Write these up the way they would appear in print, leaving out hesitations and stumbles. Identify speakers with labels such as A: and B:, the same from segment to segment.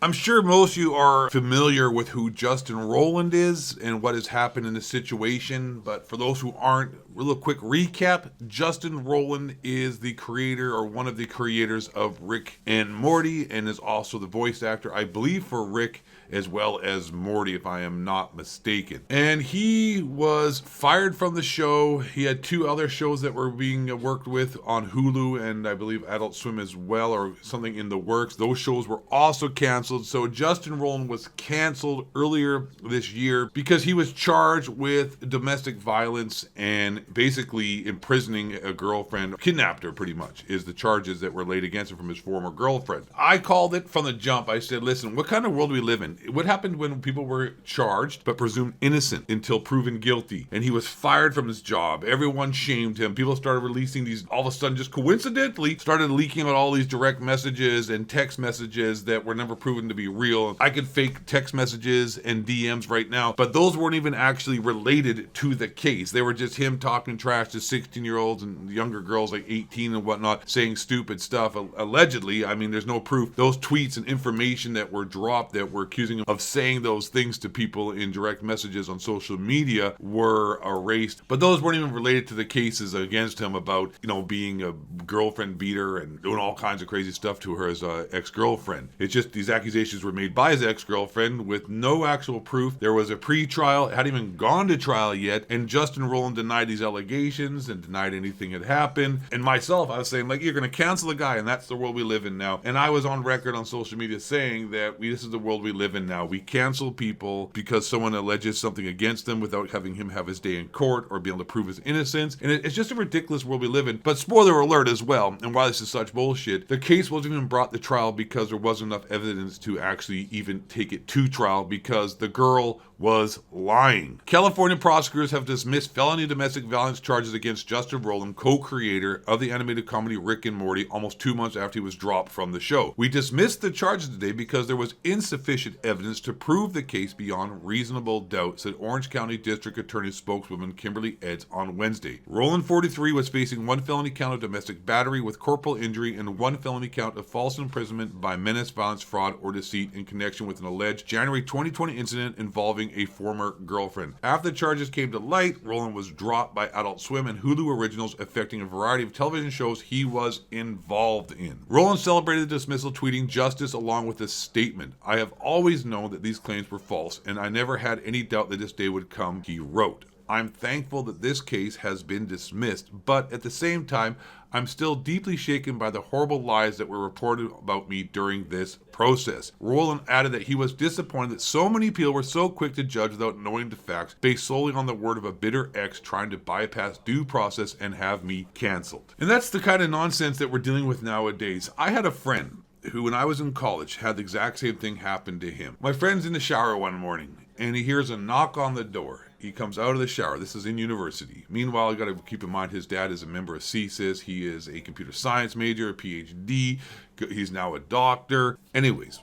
A: I'm sure most of you are familiar with who Justin Roiland is and what has happened in the situation, but for those who aren't, a real quick recap. Justin Roiland is the creator or one of the creators of Rick and Morty and is also the voice actor, I believe, for Rick as well as Morty, if I am not mistaken. And he was fired from the show. He had two other shows that were being worked with on Hulu and I believe Adult Swim as well, or something in the works. Those shows were also canceled. So Justin Roiland was canceled earlier this year because he was charged with domestic violence and basically imprisoning a girlfriend, kidnapped her pretty much, is the charges that were laid against him from his former girlfriend. I called it from the jump. I said, listen, what kind of world do we live in? What happened when people were charged but presumed innocent until proven guilty? And he was fired from his job. Everyone shamed him. People started releasing these, all of a sudden, just coincidentally, started leaking out all these direct messages and text messages that were never proven to be real. I could fake text messages and DMs right now, but those weren't even actually related to the case. They were just him talking trash to 16-year-olds and younger girls like 18 and whatnot, saying stupid stuff. Allegedly, I mean, there's no proof. Those tweets and information that were dropped that were accusing him of saying those things to people in direct messages on social media were erased. But those weren't even related to the cases against him about, being a girlfriend beater and doing all kinds of crazy stuff to her as a ex-girlfriend. It's just these accusations were made by his ex-girlfriend with no actual proof. There was a pre-trial, it hadn't even gone to trial yet, and Justin Roiland denied these allegations and denied anything had happened. And myself, I was saying, you're going to cancel the guy, and that's the world we live in now. And I was on record on social media saying that this is the world we live in now. We cancel people because someone alleges something against them without having him have his day in court or be able to prove his innocence. And it's just a ridiculous world we live in. But spoiler alert as well, and why this is such bullshit, the case wasn't even brought to trial because there wasn't enough evidence to actually even take it to trial because the girl was lying. California prosecutors have dismissed felony domestic violence charges against Justin Roiland, co-creator of the animated comedy Rick and Morty, almost 2 months after he was dropped from the show. We dismissed the charges today because there was insufficient evidence to prove the case beyond reasonable doubt, said Orange County District Attorney spokeswoman Kimberly Edds on Wednesday. Roiland, 43, was facing one felony count of domestic battery with corporal injury and one felony count of false imprisonment by menace, violence, fraud, or deceit in connection with an alleged January 2020 incident involving a former girlfriend. After the charges came to light, Roiland was dropped by Adult Swim and Hulu Originals, affecting a variety of television shows he was involved in. Roiland celebrated the dismissal, tweeting justice along with a statement. I have always known that these claims were false, and I never had any doubt that this day would come, he wrote. I'm thankful that this case has been dismissed, but at the same time, I'm still deeply shaken by the horrible lies that were reported about me during this process. Roiland added that he was disappointed that so many people were so quick to judge without knowing the facts, based solely on the word of a bitter ex trying to bypass due process and have me canceled. And that's the kind of nonsense that we're dealing with nowadays. I had a friend who, when I was in college, had the exact same thing happen to him. My friend's in the shower one morning, and he hears a knock on the door. He comes out of the shower. This is in university. Meanwhile, you got to keep in mind his dad is a member of CSIS. He is a computer science major, a PhD. He's now a doctor. Anyways,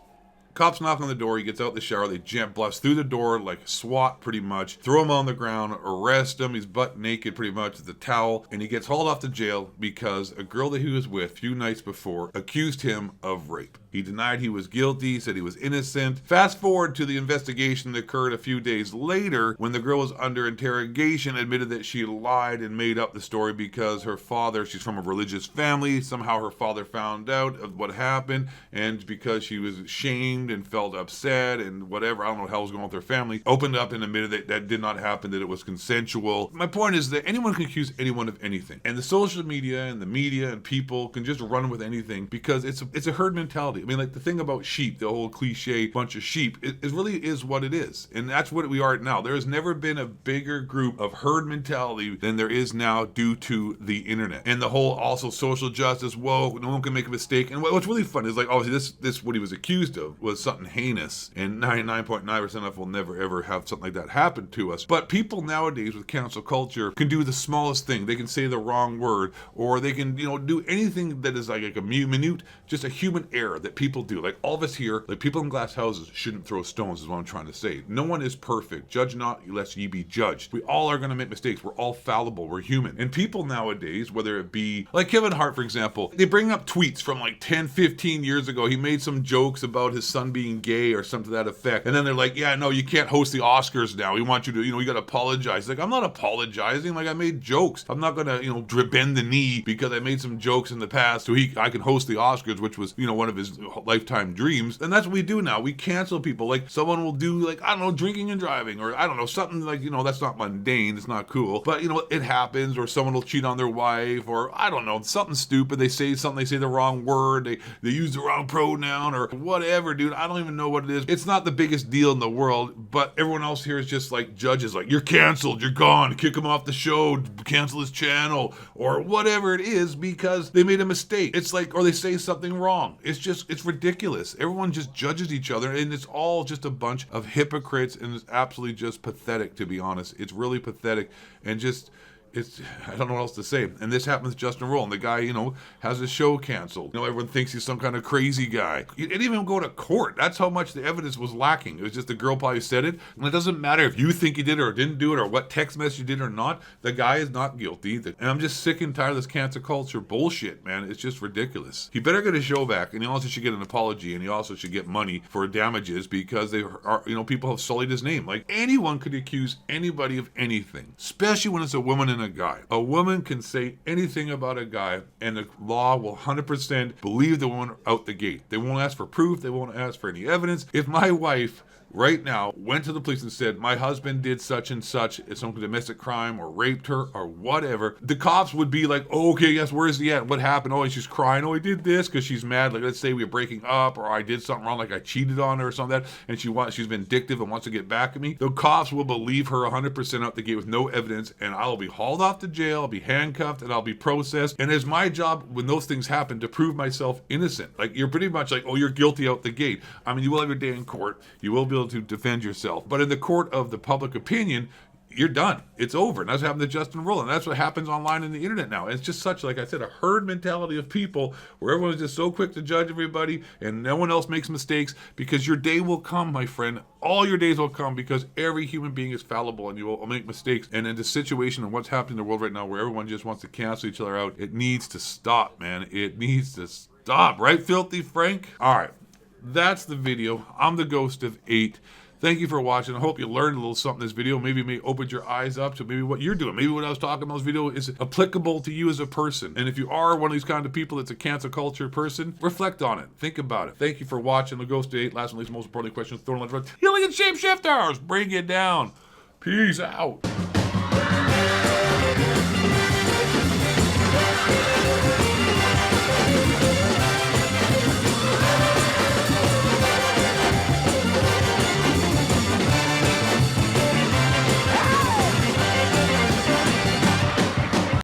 A: cops knock on the door. He gets out the shower. They blast through the door like SWAT, pretty much. Throw him on the ground, arrest him. He's butt naked, pretty much, with a towel. And he gets hauled off to jail because a girl that he was with a few nights before accused him of rape. He denied he was guilty, said he was innocent. Fast forward to the investigation that occurred a few days later when the girl was under interrogation, admitted that she lied and made up the story because her father, she's from a religious family, somehow her father found out of what happened, and because she was shamed and felt upset and whatever, I don't know what the hell was going on with her family, opened up and admitted that that did not happen, that it was consensual. My point is that anyone can accuse anyone of anything. And the social media and the media and people can just run with anything because it's a herd mentality. I mean, like the thing about sheep, the whole cliche bunch of sheep, it really is what it is. And that's what we are now. There has never been a bigger group of herd mentality than there is now due to the internet. And the whole also social justice, whoa, no one can make a mistake. And what's really fun is like, obviously this what he was accused of was something heinous. And 99.9% of us will never ever have something like that happen to us. But people nowadays with cancel culture can do the smallest thing. They can say the wrong word, or they can, do anything that is like a minute, just a human error that people do. Like all of us here, like people in glass houses shouldn't throw stones is what I'm trying to say. No one is perfect. Judge not lest ye be judged. We all are going to make mistakes. We're all fallible. We're human. And people nowadays, whether it be like Kevin Hart, for example, they bring up tweets from like 10, 15 years ago. He made some jokes about his son being gay or something to that effect. And then they're like, yeah, no, you can't host the Oscars now. We want you to, you got to apologize. Like, I'm not apologizing. Like, I made jokes. I'm not going to, bend the knee because I made some jokes in the past so I can host the Oscars, which was, one of his lifetime dreams. And that's what we do now. We cancel people. Like, someone will do, like, I don't know, drinking and driving, or I don't know, something like, that's not mundane. It's not cool. But, it happens, or someone will cheat on their wife, or I don't know, something stupid. They say something, they say the wrong word, they use the wrong pronoun, or whatever, dude. I don't even know what it is. It's not the biggest deal in the world, but everyone else here is just like judges, like, you're canceled, you're gone, kick him off the show, cancel his channel, or whatever it is, because they made a mistake. It's like, or they say something wrong. It's ridiculous. Everyone just judges each other, and it's all just a bunch of hypocrites, and it's absolutely just pathetic, to be honest. It's really pathetic, and just... I don't know what else to say. And this happens to Justin Roiland. The guy, has his show canceled. Everyone thinks he's some kind of crazy guy. He didn't even go to court. That's how much the evidence was lacking. It was just the girl probably said it. And it doesn't matter if you think he did it or didn't do it or what text message you did or not. The guy is not guilty. And I'm just sick and tired of this cancel culture bullshit, man. It's just ridiculous. He better get his show back. And he also should get an apology. And he also should get money for damages because they are, people have sullied his name. Like, anyone could accuse anybody of anything, especially when it's a woman and a guy. A woman can say anything about a guy, and the law will 100% believe the woman out the gate. They won't ask for proof. They won't ask for any evidence. If my wife right now went to the police and said, my husband did such and such, some domestic crime or raped her or whatever, the cops would be like, oh, okay, yes, where's he at? What happened? Oh, she's crying. Oh, he did this because she's mad. Like, let's say we were breaking up, or I did something wrong, like I cheated on her or something like that, and she's vindictive and wants to get back at me. The cops will believe her 100% out the gate with no evidence, and I'll be hauled off to jail, I'll be handcuffed, and I'll be processed. And it's my job when those things happen to prove myself innocent. Like, you're pretty much like, oh, you're guilty out the gate. I mean, you will have your day in court. You will be able to defend yourself. But in the court of the public opinion, you're done. It's over. And that's what happened to Justin Roiland. That's what happens online in the internet now. It's just such, like I said, a herd mentality of people where everyone's just so quick to judge everybody and no one else makes mistakes, because your day will come, my friend. All your days will come, because every human being is fallible and you will make mistakes. And in the situation and what's happening in the world right now where everyone just wants to cancel each other out, it needs to stop, man. It needs to stop. Right, Filthy Frank? All right. That's the video. I'm the Ghost of 8. Thank you for watching. I hope you learned a little something in this video. Maybe it may open your eyes up to maybe what you're doing. Maybe what I was talking about in this video is applicable to you as a person. And if you are one of these kind of people that's a cancel culture person, reflect on it. Think about it. Thank you for watching. The Ghost of 8. Last and least, most importantly, questions thrown on the healing and shapeshifters. Bring it down. Peace out.